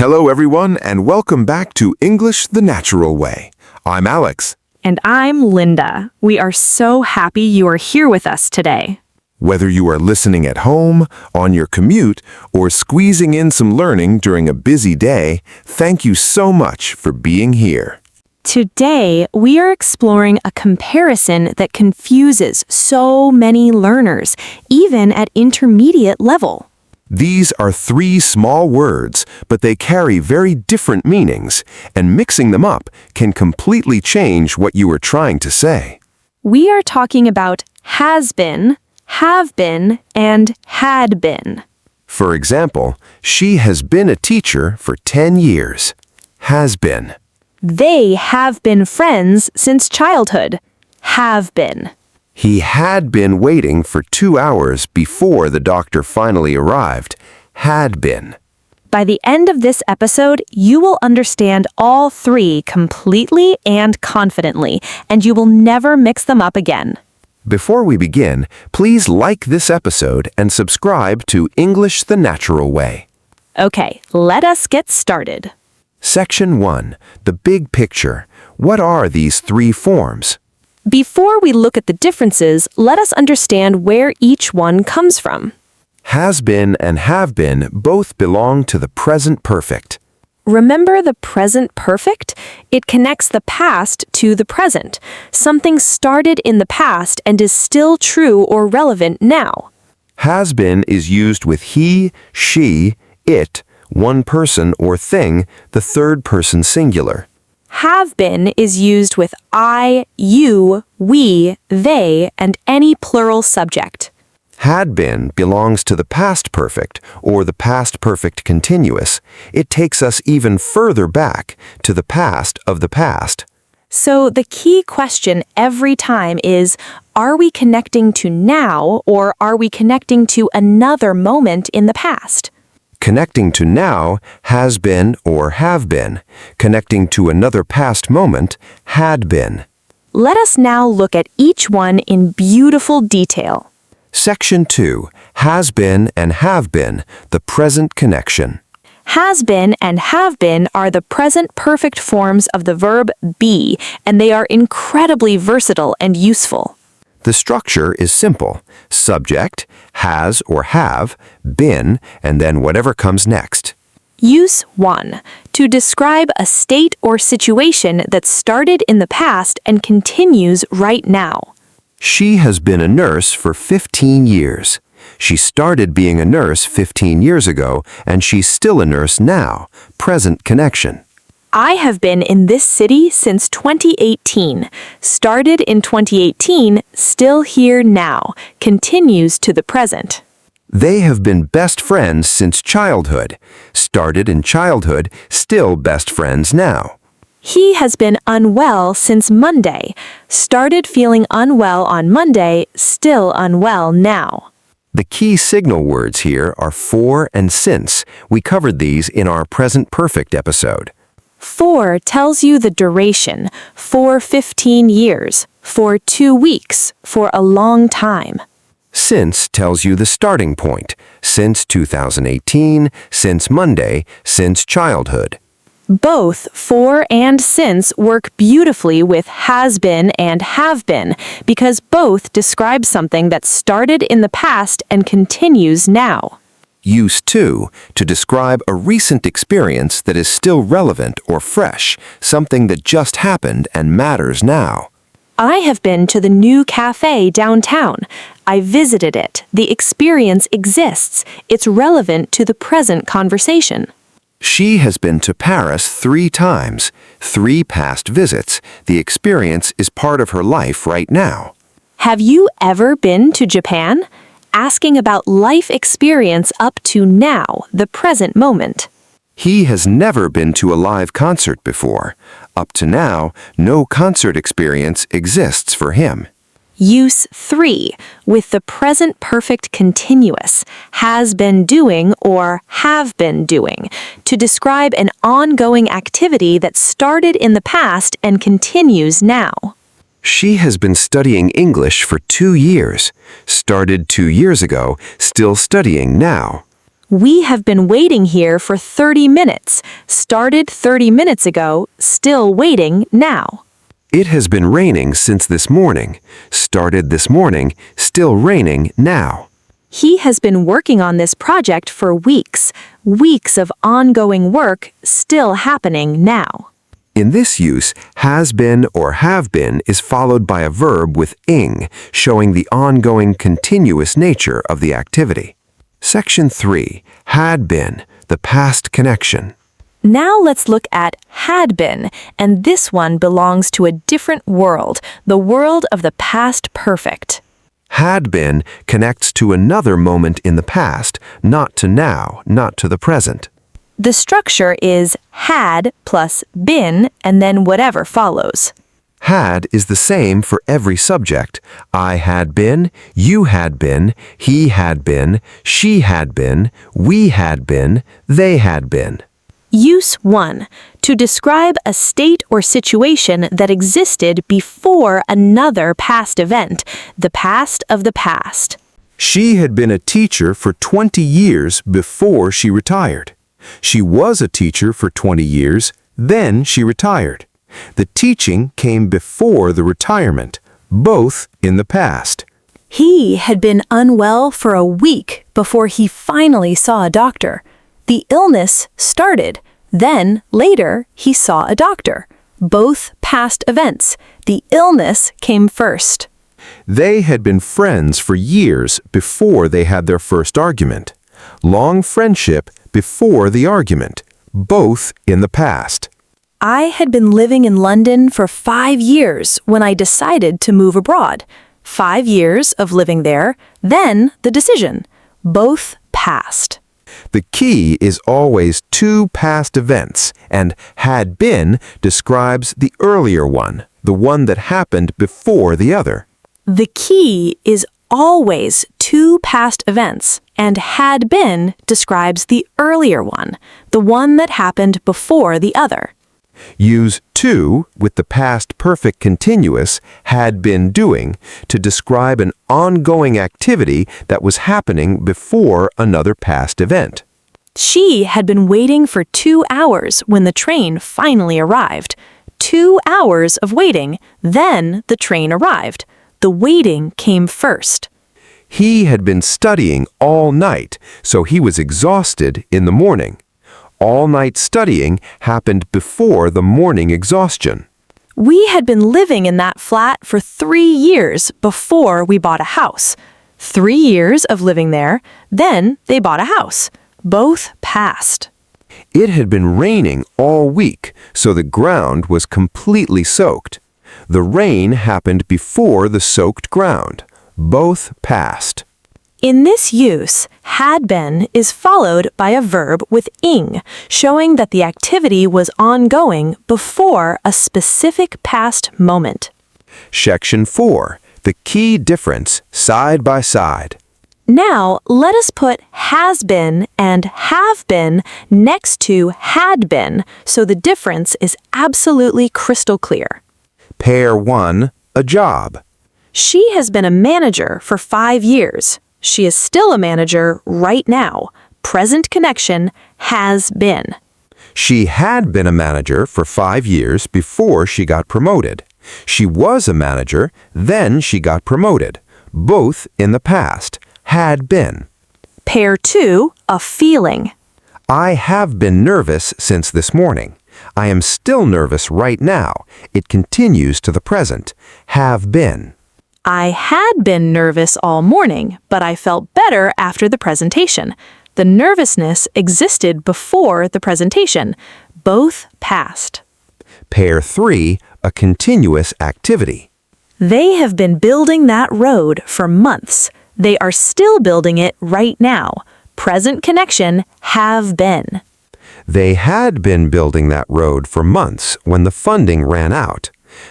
Hello, everyone, and welcome back to English the Natural Way. I'm Alex. And I'm Linda. We are so happy you are here with us today. Whether you are listening at home, on your commute, or squeezing in some learning during a busy day, thank you so much for being here. Today, we are exploring a comparison that confuses so many learners, even at intermediate level. These are three small words, but they carry very different meanings, and mixing them up can completely change what you are trying to say. We are talking about has been, have been, and had been. For example, she has been a teacher for 10 years. Has been. They have been friends since childhood. Have been. He had been waiting for 2 hours before the doctor finally arrived. Had been. By the end of this episode, you will understand all three completely and confidently, and you will never mix them up again. Before we begin, please like this episode and subscribe to English the Natural Way. Okay, let us get started. Section 1. The big picture. What are these three forms? Before we look at the differences, let us understand where each one comes from. Has been and have been both belong to the present perfect. Remember the present perfect? It connects the past to the present. Something started in the past and is still true or relevant now. Has been is used with he, she, it, one person or thing, the third person singular. Have been is used with I, you, we, they, and any plural subject. Had been belongs to the past perfect or the past perfect continuous. It takes us even further back to the past of the past. So the key question every time is, are we connecting to now or are we connecting to another moment in the past? Connecting to now, has been or have been. Connecting to another past moment, had been. Let us now look at each one in beautiful detail. Section 2. Has been and have been, the present connection. Has been and have been are the present perfect forms of the verb be, and they are incredibly versatile and useful. The structure is simple. Subject, has or have, been, and then whatever comes next. Use 1. To describe a state or situation that started in the past and continues right now. She has been a nurse for 15 years. She started being a nurse 15 years ago, and she's still a nurse now. Present connection. I have been in this city since 2018. Started in 2018, still here now. Continues to the present. They have been best friends since childhood. Started in childhood, still best friends now. He has been unwell since Monday. Started feeling unwell on Monday, still unwell now. The key signal words here are for and since. We covered these in our present perfect episode. For tells you the duration, for 15 years, for 2 weeks, for a long time. Since tells you the starting point, since 2018, since Monday, since childhood. Both for and since work beautifully with has been and have been because both describe something that started in the past and continues now. Use to describe a recent experience that is still relevant or fresh, something that just happened and matters now. I have been to the new cafe downtown. I visited it. The experience exists. It's relevant to the present conversation. She has been to Paris 3 times, 3 past visits. The experience is part of her life right now. Have you ever been to Japan? Asking about life experience up to now, the present moment. He has never been to a live concert before. Up to now, no concert experience exists for him. Use 3 with the present perfect continuous, has been doing or have been doing, to describe an ongoing activity that started in the past and continues now. She has been studying English for 2 years. Started 2 years ago, still studying now. We have been waiting here for 30 minutes. Started 30 minutes ago, still waiting now. It has been raining since this morning. Started this morning, still raining now. He has been working on this project for weeks. Weeks of ongoing work, still happening now. In this use, has been or have been is followed by a verb with ing, showing the ongoing continuous nature of the activity. Section 3, had been, the past connection. Now let's look at had been, and this one belongs to a different world, the world of the past perfect. Had been connects to another moment in the past, not to now, not to the present. The structure is had plus been and then whatever follows. Had is the same for every subject. I had been, you had been, he had been, she had been, we had been, they had been. Use 1. To describe a state or situation that existed before another past event, the past of the past. She had been a teacher for 20 years before she retired. She was a teacher for 20 years, then she retired. The teaching came before the retirement, both in the past. He had been unwell for a week before he finally saw a doctor. The illness started, then later he saw a doctor. Both past events. The illness came first. They had been friends for years before they had their first argument. Long friendship before the argument, both in the past. I had been living in London for 5 years when I decided to move abroad. 5 years of living there, then the decision. Both past. The key is always two past events, and had been describes the earlier one, the one that happened before the other. The key is always two past events, and had been describes the earlier one, the one that happened before the other. Use to with the past perfect continuous, had been doing, to describe an ongoing activity that was happening before another past event. She had been waiting for 2 hours when the train finally arrived. 2 hours of waiting, then the train arrived. The waiting came first. He had been studying all night, so he was exhausted in the morning. All-night studying happened before the morning exhaustion. We had been living in that flat for 3 years before we bought a house. 3 years of living there, then they bought a house. Both past. It had been raining all week, so the ground was completely soaked. The rain happened before the soaked ground. Both past. In this use, had been is followed by a verb with ing, showing that the activity was ongoing before a specific past moment. Section 4. The key difference, side by side. Now, let us put has been and have been next to had been, so the difference is absolutely crystal clear. Pair 1. A job. She has been a manager for 5 years. She is still a manager right now. Present connection, has been. She had been a manager for 5 years before she got promoted. She was a manager, then she got promoted. Both in the past, had been. Pair 2, a feeling. I have been nervous since this morning. I am still nervous right now. It continues to the present, have been. I had been nervous all morning, but I felt better after the presentation. The nervousness existed before the presentation. Both past. Pair 3, a continuous activity. They have been building that road for months. They are still building it right now. Present connection, have been. They had been building that road for months when the funding ran out.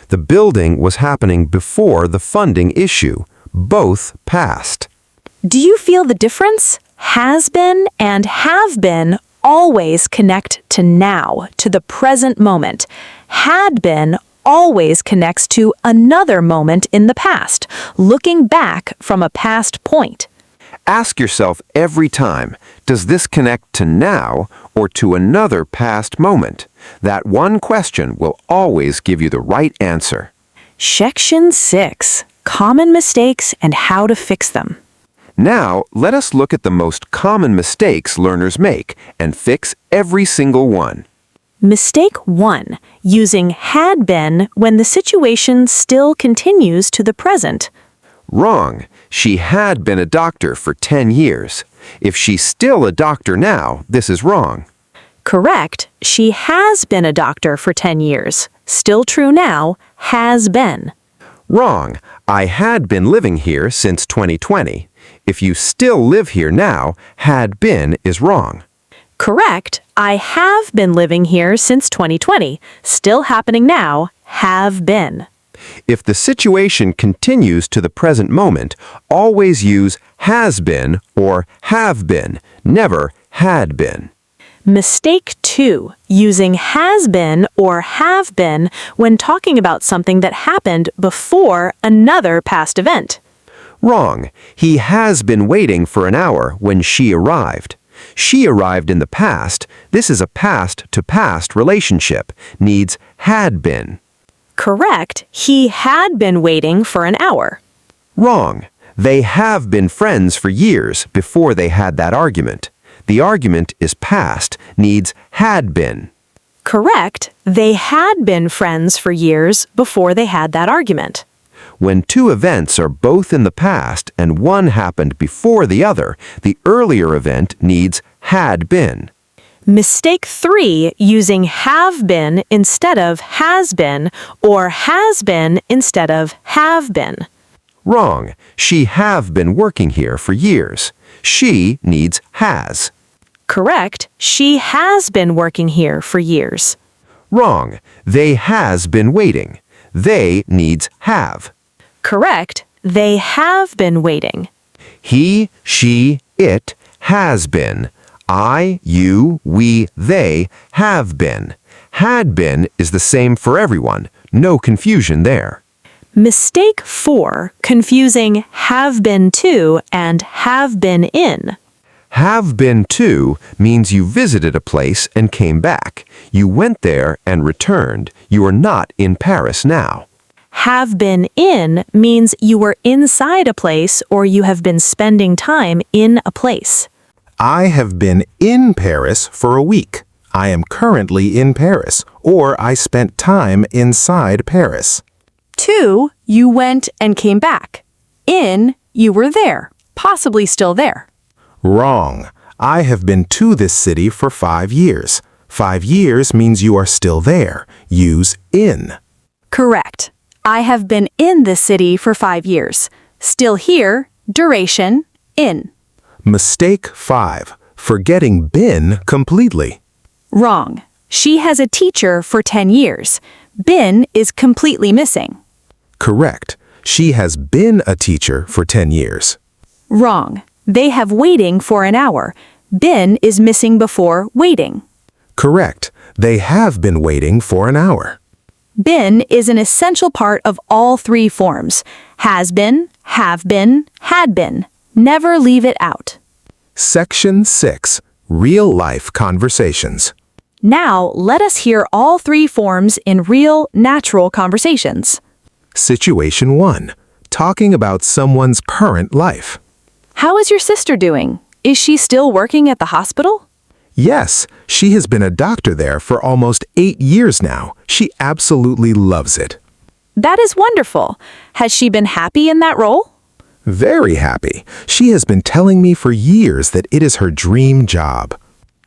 The building was happening before the funding issue, both past. Do you feel the difference? Has been and have been always connect to now, to the present moment. Had been always connects to another moment in the past, looking back from a past point. Ask yourself every time, Does this connect to now or to another past moment? That one question will always give you the right answer. Section 6. Common mistakes and how to fix them. Now, let us look at the most common mistakes learners make and fix every single one. Mistake 1. Using had been when the situation still continues to the present. Wrong. She had been a doctor for 10 years. If she's still a doctor now, this is wrong. Correct. She has been a doctor for 10 years. Still true now, has been. Wrong. I had been living here since 2020. If you still live here now, had been is wrong. Correct. I have been living here since 2020. Still happening now, have been. If the situation continues to the present moment, always use has been or have been, never had been. Mistake 2. Using has been or have been when talking about something that happened before another past event. Wrong. He has been waiting for an hour when she arrived. She arrived in the past. This is a past-to-past relationship. Needs had been. Correct. He had been waiting for an hour. Wrong. They have been friends for years before they had that argument. The argument is past, needs had been. Correct. They had been friends for years before they had that argument. When two events are both in the past and one happened before the other, the earlier event needs had been. Mistake 3. Using have been instead of has been or has been instead of have been. Wrong. She have been working here for years. She needs has. Correct. She has been working here for years. Wrong. They has been waiting. They needs have. Correct. They have been waiting. He, she, it has been. I, you, we, they have been. Had been is the same for everyone. No confusion there. Mistake 4. Confusing have been to and have been in. Have been to means you visited a place and came back. You went there and returned. You are not in Paris now. Have been in means you were inside a place or you have been spending time in a place. I have been in Paris for a week. I am currently in Paris, or I spent time inside Paris. 2. You went and came back. In, you were there, possibly still there. Wrong. I have been to this city for 5 years. 5 years means you are still there. Use in. Correct. I have been in this city for 5 years. Still here, duration, in. Mistake 5. Forgetting been completely. Wrong. She has a teacher for 10 years. Been is completely missing. Correct. She has been a teacher for 10 years. Wrong. They have waiting for an hour. Been is missing before waiting. Correct. They have been waiting for an hour. Been is an essential part of all 3 forms. Has been, have been, had been. Never leave it out. Section 6. Real-life conversations. Now, let us hear all 3 forms in real, natural conversations. Situation 1. Talking about someone's current life. How is your sister doing? Is she still working at the hospital? Yes, she has been a doctor there for almost 8 years now. She absolutely loves it. That is wonderful. Has she been happy in that role? Very happy. She has been telling me for years that it is her dream job.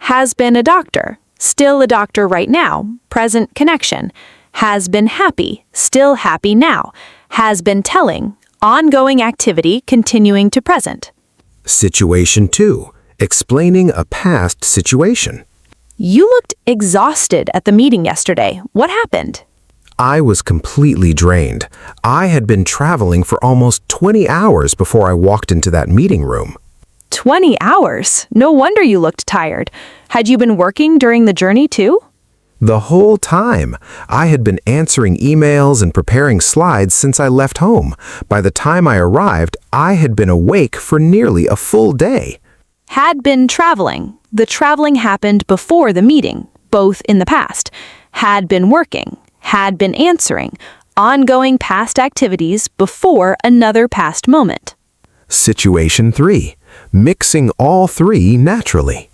Has been a doctor. Still a doctor right now. Present connection. Has been happy. Still happy now. Has been telling. Ongoing activity continuing to present. Situation 2. Explaining a past situation. You looked exhausted at the meeting yesterday. What happened? I was completely drained. I had been traveling for almost 20 hours before I walked into that meeting room. 20 hours? No wonder you looked tired. Had you been working during the journey too? The whole time. I had been answering emails and preparing slides since I left home. By the time I arrived, I had been awake for nearly a full day. Had been traveling. The traveling happened before the meeting, both in the past. Had been working. Had been answering. Ongoing past activities before another past moment. Situation 3. Mixing all three naturally.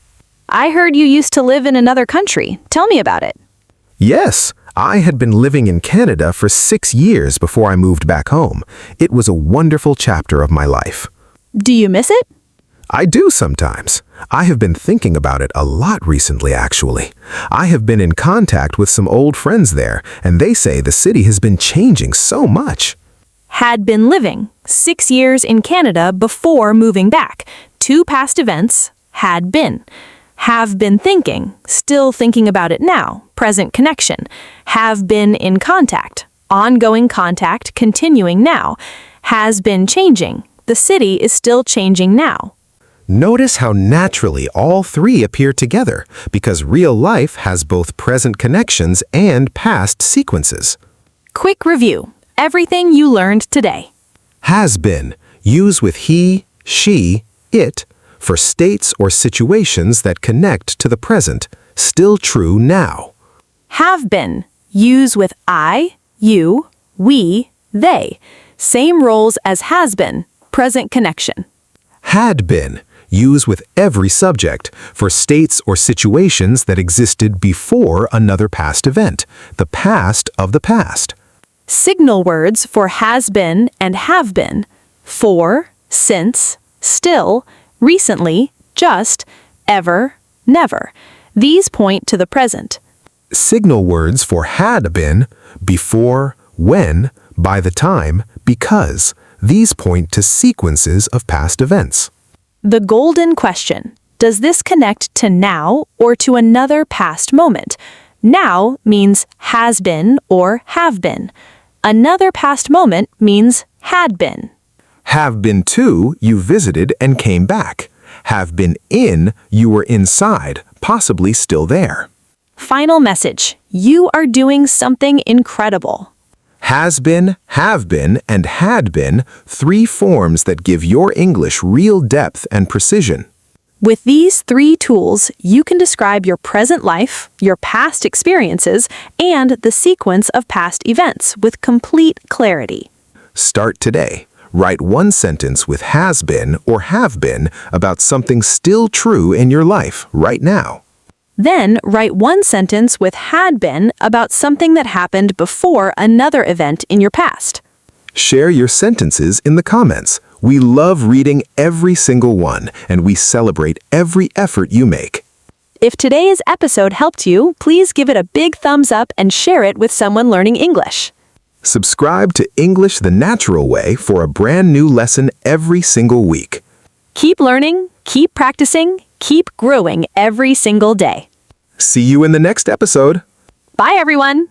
I heard you used to live in another country. Tell me about it. Yes, I had been living in Canada for 6 years before I moved back home. It was a wonderful chapter of my life. Do you miss it? I do sometimes. I have been thinking about it a lot recently, actually. I have been in contact with some old friends there, and they say the city has been changing so much. Had been living 6 years in Canada before moving back. 2 past events, had been. Have been thinking, still thinking about it now, present connection. Have been in contact, ongoing contact, continuing now. Has been changing, the city is still changing now. Notice how naturally all three appear together, because real life has both present connections and past sequences. Quick review. Everything you learned today. Has been, use with he, she, it, for states or situations that connect to the present, still true now. Have been, use with I, you, we, they. Same roles as has been, present connection. Had been, use with every subject, for states or situations that existed before another past event, the past of the past. Signal words for has been and have been. For, since, still, recently, just, ever, never. These point to the present. Signal words for had been, before, when, by the time, because. These point to sequences of past events. The golden question. Does this connect to now or to another past moment? Now means has been or have been. Another past moment means had been. Have been to, you visited and came back. Have been in, you were inside, possibly still there. Final message. You are doing something incredible. Has been, have been, and had been, 3 forms that give your English real depth and precision. With these 3 tools, you can describe your present life, your past experiences, and the sequence of past events with complete clarity. Start today. Write 1 sentence with has been or have been about something still true in your life right now. Then write 1 sentence with had been about something that happened before another event in your past. Share your sentences in the comments. We love reading every single one, and we celebrate every effort you make. If today's episode helped you, please give it a big thumbs up and share it with someone learning English. Subscribe to English the Natural Way for a brand new lesson every single week. Keep learning, keep practicing, keep growing every single day. See you in the next episode. Bye, everyone!